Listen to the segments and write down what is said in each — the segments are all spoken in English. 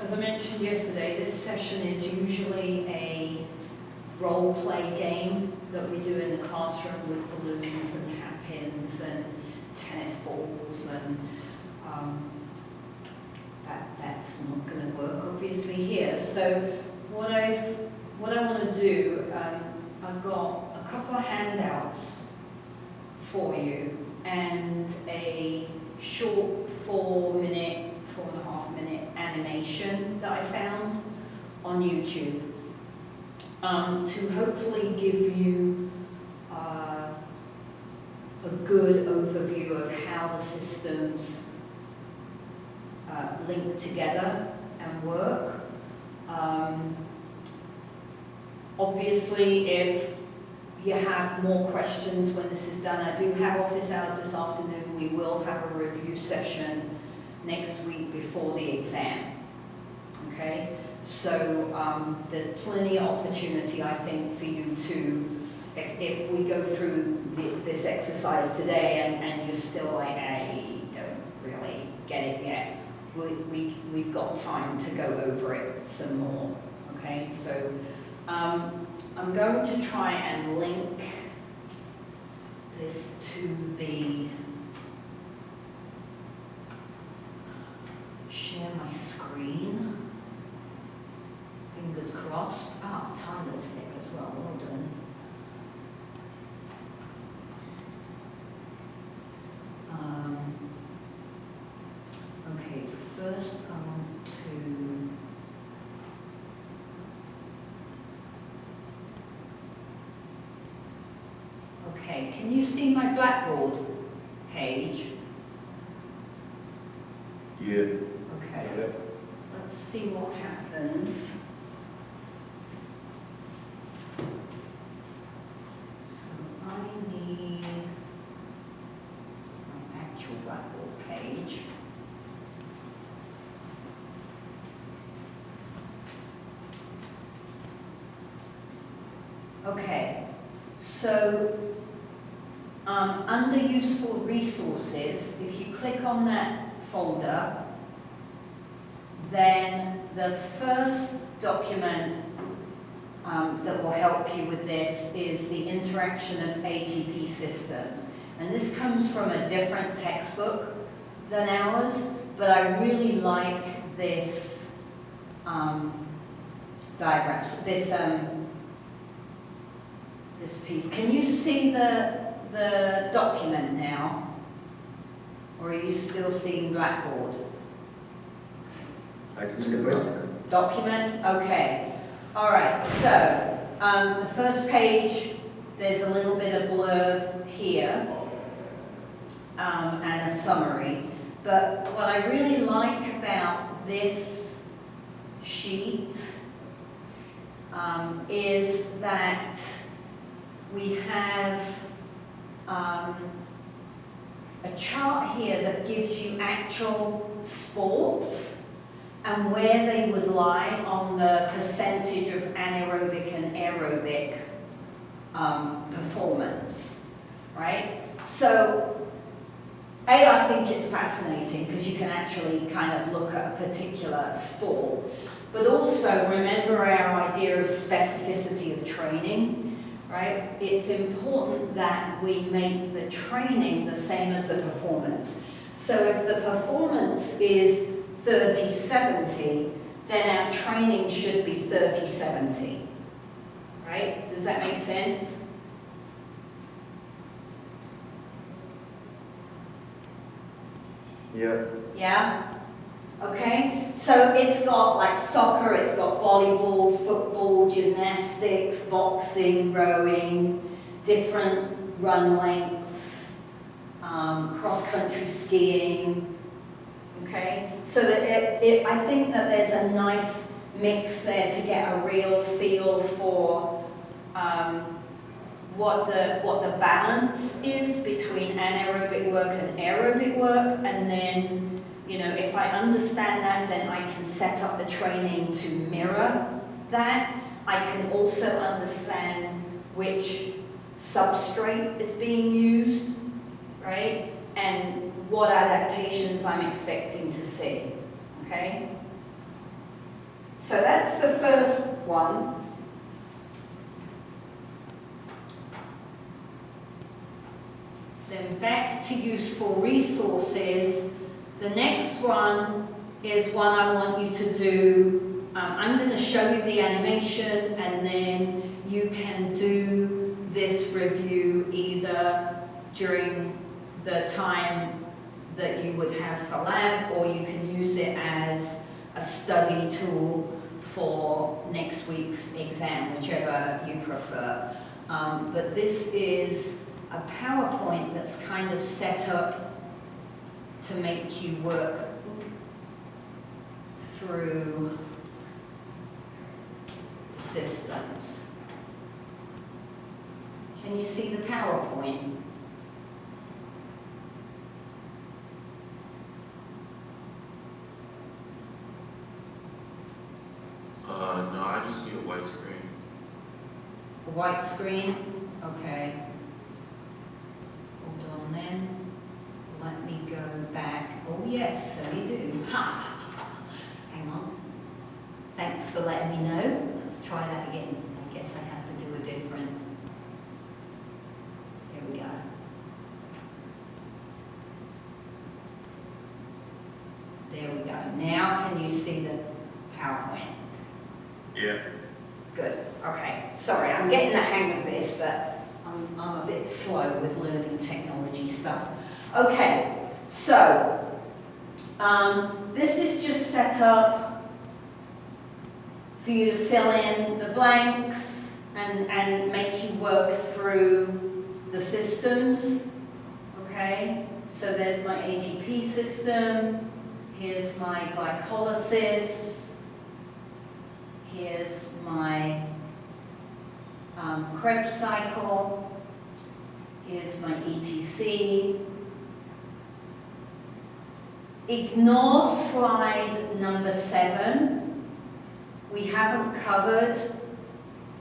As I mentioned yesterday, this session is usually a role-play game that we do in the classroom with balloons and hat pins and tennis balls, and that's not going to work obviously here. So what I want to do, I've got a couple of handouts for you and a short 4.5 minute animation that I found on YouTube to hopefully give you a good overview of how the systems link together and work. Obviously, if you have more questions when this is done, I do have office hours this afternoon. We will have a review session next week before the exam. Okay? So there's plenty of opportunity, I think, for you to, if we go through this exercise today and you're still like, I don't really get it yet, we've got time to go over it some more. Okay? So I'm going to try and link this to the share my screen. Fingers crossed. Ah, Tyler's there as well. Well done. Okay, first I want to okay, can you see my Blackboard page? Yeah. Okay. Yeah. Let's see what happens. So I need my actual Blackboard page. Okay, so under useful resources, if you click on that folder, then the first document that will help you with this is the interaction of ATP systems. And this comes from a different textbook than ours, but I really like this diagram, this piece. Can you see the document now? Or are you still seeing Blackboard? I can see the document. Document? Okay. All right, so the first page, there's a little bit of blurb here and a summary. But what I really like about this sheet is that we have a chart here that gives you actual sports and where they would lie on the percentage of anaerobic and aerobic performance, right? So, I think it's fascinating because you can actually kind of look at a particular sport, but also remember our idea of specificity of training. Right? It's important that we make the training the same as the performance. So if the performance is 30-70, then our training should be 30-70. Right? Does that make sense? Yeah. Yeah? Okay, so it's got like soccer, it's got volleyball, football, gymnastics, boxing, rowing, different run lengths, cross-country skiing, okay? So that I think that there's a nice mix there to get a real feel for what the balance is between anaerobic work and aerobic work, and then you know, if I understand that, then I can set up the training to mirror that. I can also understand which substrate is being used, right? And what adaptations I'm expecting to see, okay? So that's the first one. Then back to useful resources. The next one is one I want you to do. I'm going to show you the animation, and then you can do this review either during the time that you would have for lab, or you can use it as a study tool for next week's exam, whichever you prefer. But this is a PowerPoint that's kind of set up to make you work through systems. Can you see the PowerPoint? No, I just see a white screen. A white screen? Okay. Hold on then. Let me go back. Oh yes, so you do. Ha! Hang on. Thanks for letting me know. Let's try that again. I guess I have to do a different. Here we go. There we go. Now can you see the PowerPoint? Yeah. Good. Okay. Sorry, I'm getting the hang of this, but I'm a bit slow with learning technology stuff. Okay, so this is just set up for you to fill in the blanks and make you work through the systems. Okay, so there's my ATP system. Here's my glycolysis. Here's my Krebs cycle. Here's my ETC. Ignore slide number 7. We haven't covered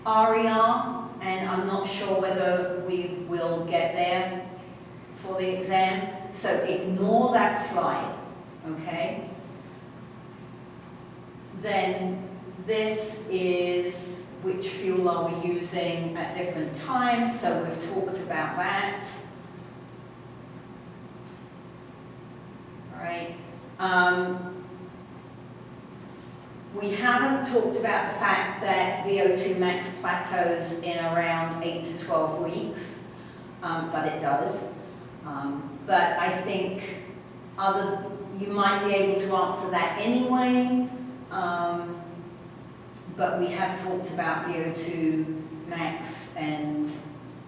RER, and I'm not sure whether we will get there for the exam. So ignore that slide, okay? Then this is which fuel are we using at different times, so we've talked about that. All right. We haven't talked about the fact that VO2 max plateaus in around 8 to 12 weeks, but it does. But I think you might be able to answer that anyway. But we have talked about VO2 max and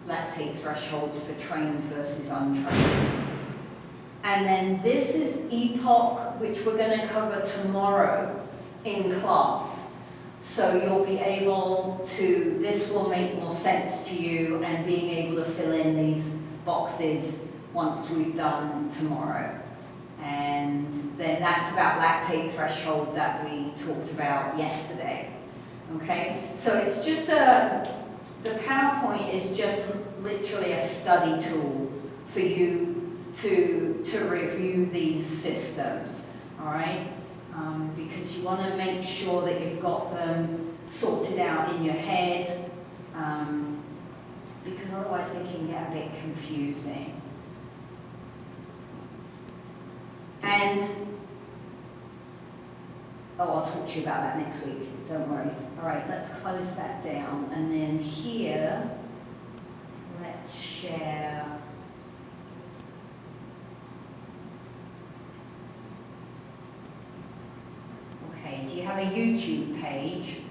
lactate thresholds for trained versus untrained. And then this is EPOC, which we're going to cover tomorrow in class. So you'll be able to, this will make more sense to you, and being able to fill in these boxes once we've done tomorrow. And then that's about lactate threshold that we talked about yesterday. Okay, so it's just the PowerPoint is just literally a study tool for you to review these systems, all right? Because you want to make sure that you've got them sorted out in your head, because otherwise they can get a bit confusing. And I'll talk to you about that next week, don't worry. All right, let's close that down. And then here, let's share. Okay, do you have a YouTube page?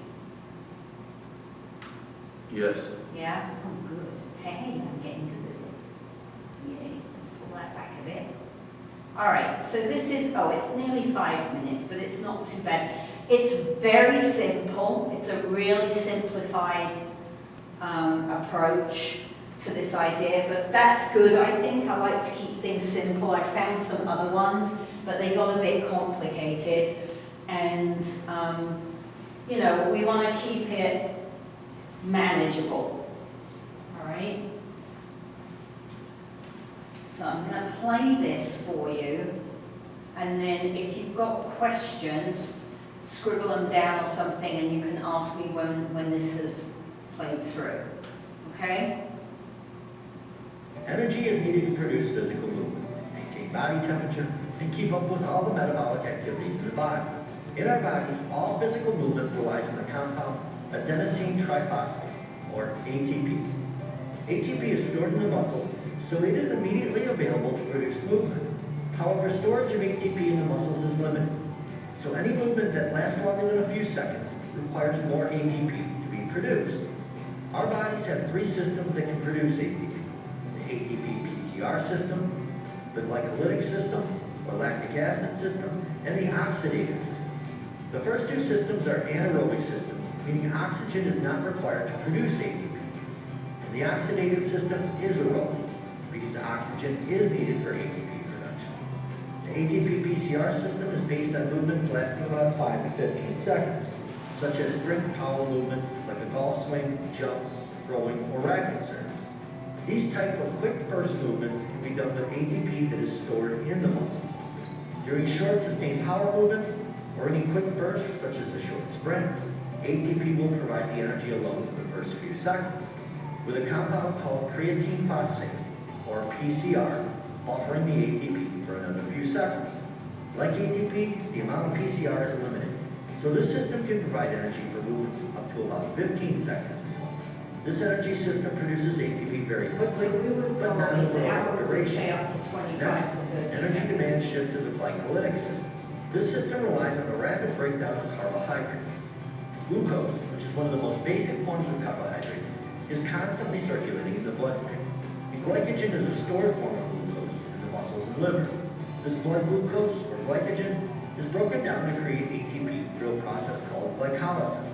Yes. Yeah? Oh, good. Hey, I'm getting good at this. Yay, let's pull that back a bit. All right, so this is, it's nearly 5 minutes, but it's not too bad. It's very simple. It's a really simplified approach to this idea, but that's good. I think I like to keep things simple. I found some other ones, but they got a bit complicated. And, you know, we want to keep it manageable. All right? So I'm going to play this for you, and then if you've got questions, scribble them down or something, and you can ask me when this has played through, okay? Energy is needed to produce physical movement, maintain body temperature, and keep up with all the metabolic activities in the body. In our bodies, all physical movement relies on the compound adenosine triphosphate, or ATP. ATP is stored in the muscles, so it is immediately available to produce movement. However, storage of ATP in the muscles is limited, so any movement that lasts longer than a few seconds requires more ATP to be produced. Our bodies have three systems that can produce ATP. The ATP-PCR system, the glycolytic system, or lactic acid system, and the oxidative system. The first two systems are anaerobic systems, meaning oxygen is not required to produce ATP. And the oxidative system is aerobic, because oxygen is needed for ATP production. The ATP-PCR system is based on movements lasting about 5 to 15 seconds, such as sprint power movements like a golf swing, jumps, throwing, or racket serves. These type of quick burst movements can be done with ATP that is stored in the muscles. During short sustained power movements, or any quick bursts such as a short sprint, ATP will provide the energy alone for the first few seconds, with a compound called creatine phosphate, or PCR, offering the ATP for another few seconds. Like ATP, the amount of PCR is limited, so this system can provide energy for movements up to about 15 seconds. This energy system produces ATP very quickly, So we would but not probably over say, a I long would duration. say up to 25 Next, to 30 energy seconds. demand shift to the glycolytic system. This system relies on the rapid breakdown of carbohydrates. Glucose, which is one of the most basic forms of carbohydrates, is constantly circulating in the bloodstream. And glycogen is a stored form of glucose in the muscles and liver. This blood glucose, or glycogen, is broken down to create ATP through a process called glycolysis.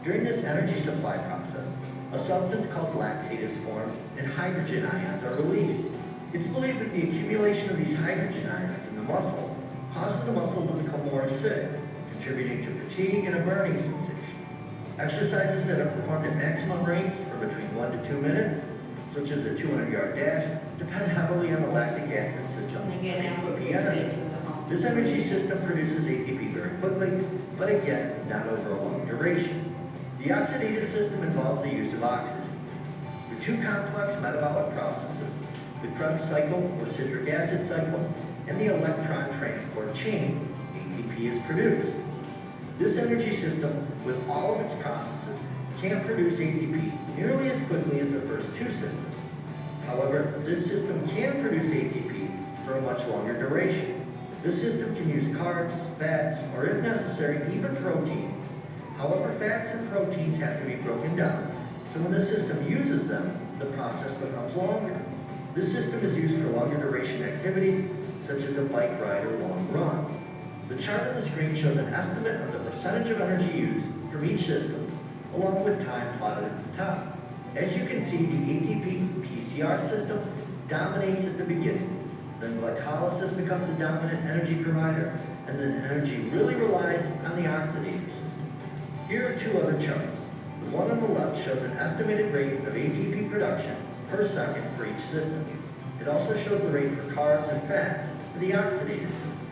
During this energy supply process, a substance called lactate is formed and hydrogen ions are released. It's believed that the accumulation of these hydrogen ions in the muscle causes the muscle to become more acidic, contributing to fatigue and a burning sensation. Exercises that are performed at maximum rates for between 1 to 2 minutes, such as a 200-yard dash, depend heavily on the lactic acid system And again, and output ATP is energy. 2.5 This energy system produces ATP very quickly, but again, not over a long duration. The oxidative system involves the use of oxygen. The two complex metabolic processes, the Krebs cycle or citric acid cycle, and the electron transport chain, ATP is produced. This energy system, with all of its processes, can't produce ATP nearly as quickly as the first two systems. However, this system can produce ATP for a much longer duration. This system can use carbs, fats, or if necessary, even protein. However, fats and proteins have to be broken down, so when the system uses them, the process becomes longer. This system is used for longer duration activities, such as a bike ride or long run. The chart on the screen shows an estimate of the percentage of energy used from each system, along with time plotted at the top. As you can see, the ATP-PCR system dominates at the beginning. Then glycolysis becomes the dominant energy provider, and then energy really relies on the oxidative system. Here are two other charts. The one on the left shows an estimated rate of ATP production per second for each system. It also shows the rate for carbs and fats for the oxidative system.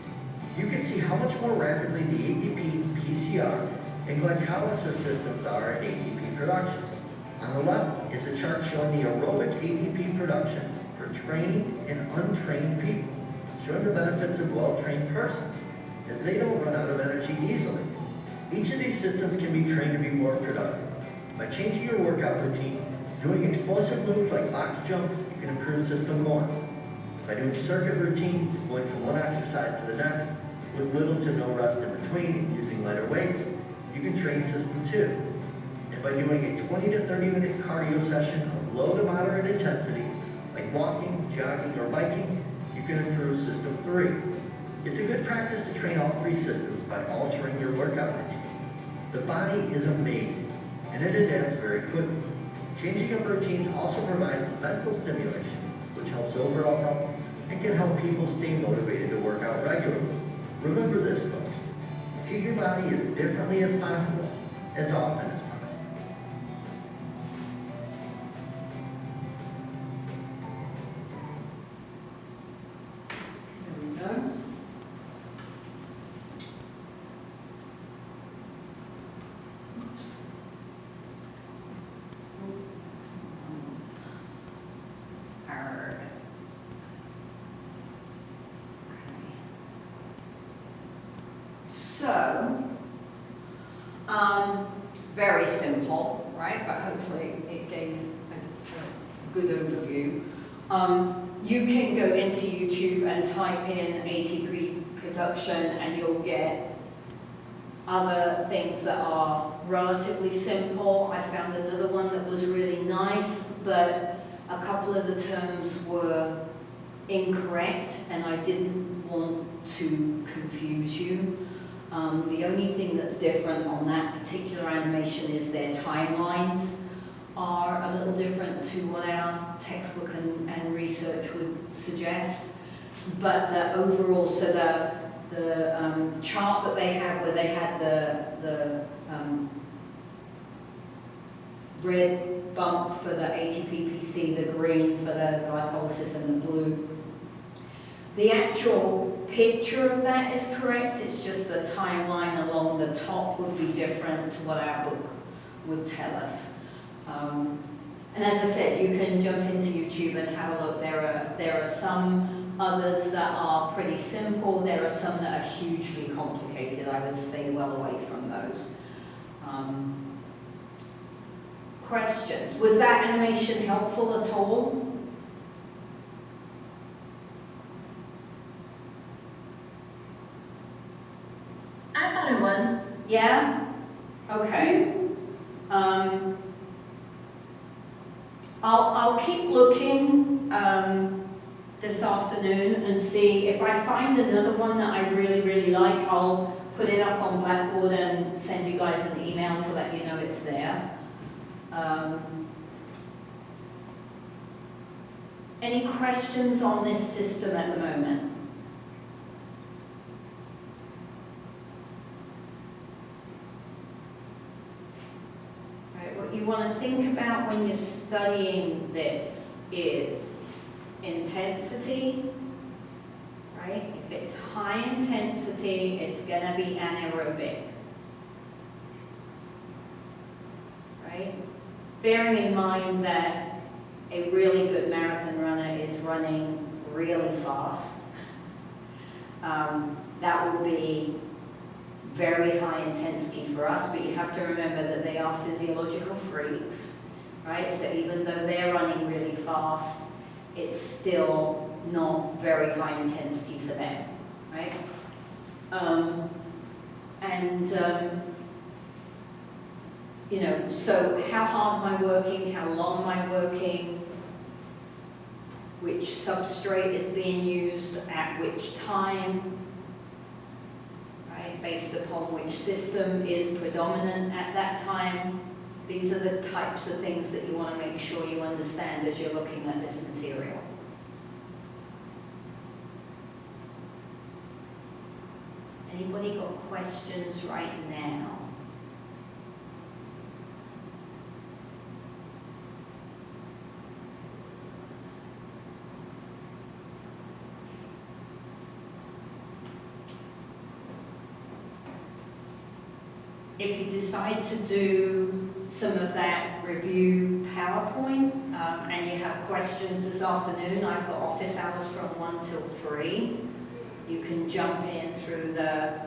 You can see how much more rapidly the ATP, PCR, and glycolysis systems are at ATP production. On the left is a chart showing the aerobic ATP production for trained and untrained people, showing the benefits of well-trained persons, as they don't run out of energy easily. Each of these systems can be trained to be more productive. By changing your workout routines, doing explosive moves like box jumps, you can improve System 1. By doing circuit routines, going from one exercise to the next, with little to no rest in between, using lighter weights, you can train System 2. And by doing a 20 to 30 minute cardio session of low to moderate intensity, like walking, jogging, or biking, you can improve System 3. It's a good practice to train all three systems by altering your workout routines. The body is amazing, and it adapts very quickly. Changing up routines also provides mental stimulation, which helps overall health and can help people stay motivated to work out regularly. Remember this, folks. Treat your body as differently as possible, as often as possible. There we go. Very simple, right? But hopefully it gave a good overview. You can go into YouTube and type in ATP production and you'll get other things that are relatively simple. I found another one that was really nice, but a couple of the terms were incorrect and I didn't want to confuse you. The only thing that's different on that particular animation is their timelines are a little different to what our textbook and research would suggest. But the overall, so the chart that they had where they had the red bump for the ATP-PC, the green for the glycolysis, and the blue. The actual picture of that is correct, it's just the timeline along the top would be different to what our book would tell us. And as I said, you can jump into YouTube and have a look. There are some others that are pretty simple, there are some that are hugely complicated. I would stay well away from those. Questions? Was that animation helpful at all? I thought it was. Yeah? Okay. I'll keep looking this afternoon and see if I find another one that I really, really like. I'll put it up on Blackboard and send you guys an email to let you know it's there. Any questions on this system at the moment? What you want to think about when you're studying this is intensity, right? If it's high intensity, it's going to be anaerobic, right? Bearing in mind that a really good marathon runner is running really fast, that will be very high intensity for us, but you have to remember that they are physiological freaks, right? So even though they're running really fast, it's still not very high intensity for them, right? You know, so how hard am I working? How long am I working? Which substrate is being used at which time? Based upon which system is predominant at that time. These are the types of things that you want to make sure you understand as you're looking at this material. Anybody got questions right now? If you decide to do some of that review PowerPoint and you have questions this afternoon, I've got office hours from 1 till 3. You can jump in through the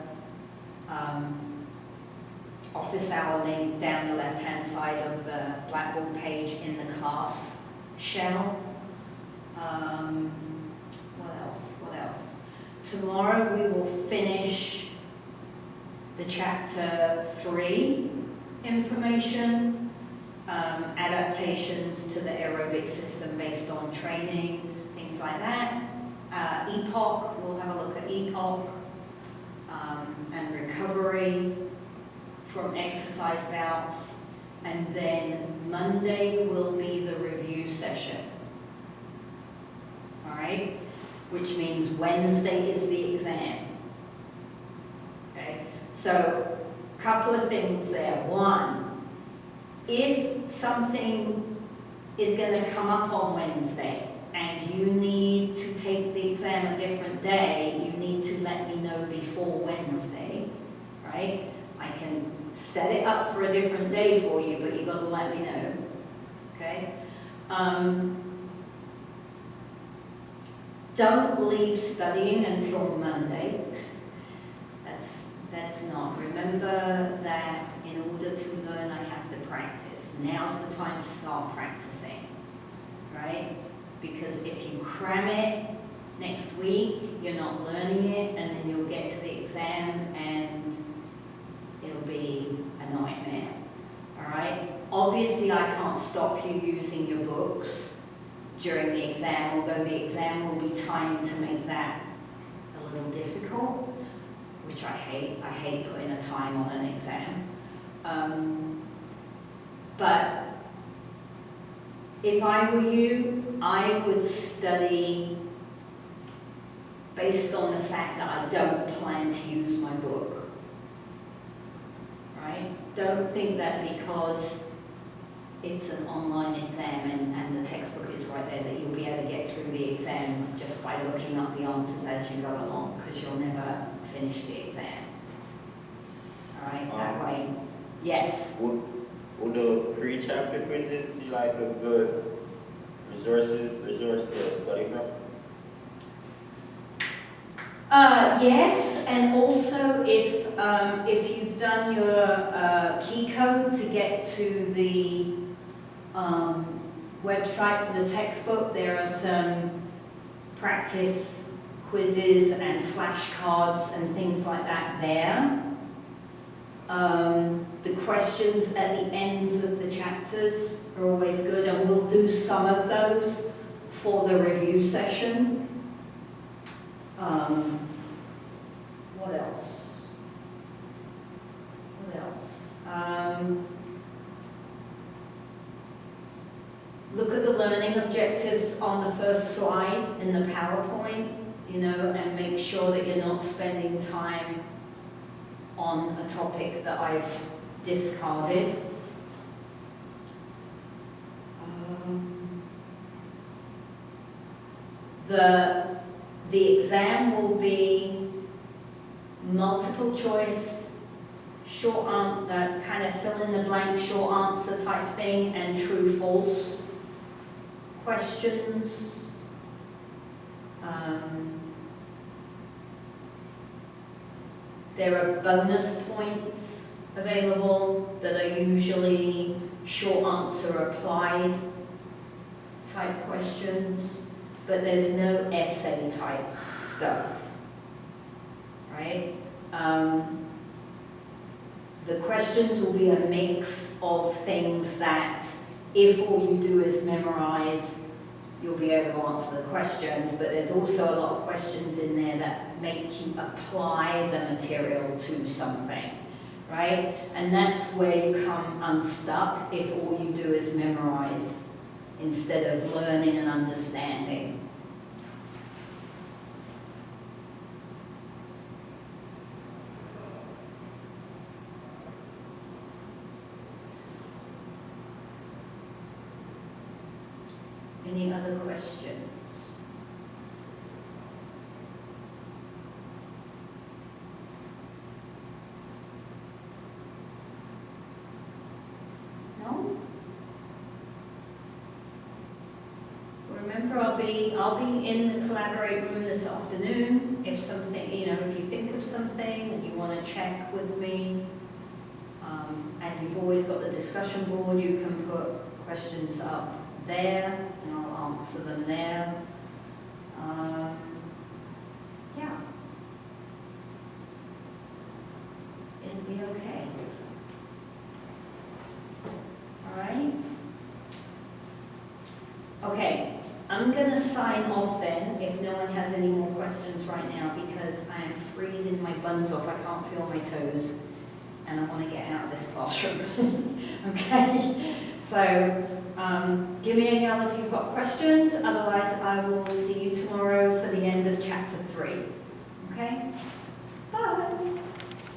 office hour link down the left-hand side of the Blackboard page in the class shell. What else? Tomorrow we will finish the chapter 3 information, adaptations to the aerobic system based on training, things like that. EPOC, we'll have a look at EPOC and recovery from exercise bouts. And then Monday will be the review session. All right? Which means Wednesday is the exam. So, a couple of things there. One, if something is going to come up on Wednesday and you need to take the exam a different day, you need to let me know before Wednesday, right? I can set it up for a different day for you, but you've got to let me know, okay? Don't leave studying until Monday. That's not. Remember that in order order to learn, I have to practice. Now's the time to start practicing, right? Because if you cram it next week, you're not learning it, and then you'll get to the exam and it'll be a nightmare, all right? Obviously, I can't stop you using your books during the exam, although the exam will be timed to make that a little difficult, which I hate. I hate putting a time on an exam. But if I were you, I would study based on the fact that I don't plan to use my book, right? Don't think that because it's an online exam and the textbook is right there that you'll be able to get through the exam just by looking up the answers as you go along, because you'll never finish the exam. All right, that way. Yes? Would the pre-chapter quizzes be like a good resource to study from? Yes, and also if you've done your key code to get to the website for the textbook, there are some practice quizzes and flashcards and things like that there. The questions at the ends of the chapters are always good, and we'll do some of those for the review session. What else? What else? Look at the learning objectives on the first slide in the PowerPoint, and make sure that you're not spending time on a topic that I've discarded. The exam will be multiple choice, kind of fill in the blank short answer type thing, and true false questions. There are bonus points available that are usually short answer applied type questions, but there's no essay type stuff, right? The questions will be a mix of things that, if all you do is memorize, you'll be able to answer the questions, but there's also a lot of questions in there that make you apply the material to something, right? And that's where you come unstuck if all you do is memorize instead of learning and understanding. Any other questions? No? Remember, I'll be in the collaborate room this afternoon. If something, if you think of something and you want to check with me, and you've always got the discussion board, you can put questions up there, and I'll answer them there. Yeah. It'll be okay. All right? Okay, I'm going to sign off then, if no one has any more questions right now, because I am freezing my buns off. I can't feel my toes, and I want to get out of this classroom. Okay? So, give me a yell if you've got questions, otherwise I will see you tomorrow for the end of chapter 3. Okay? Bye!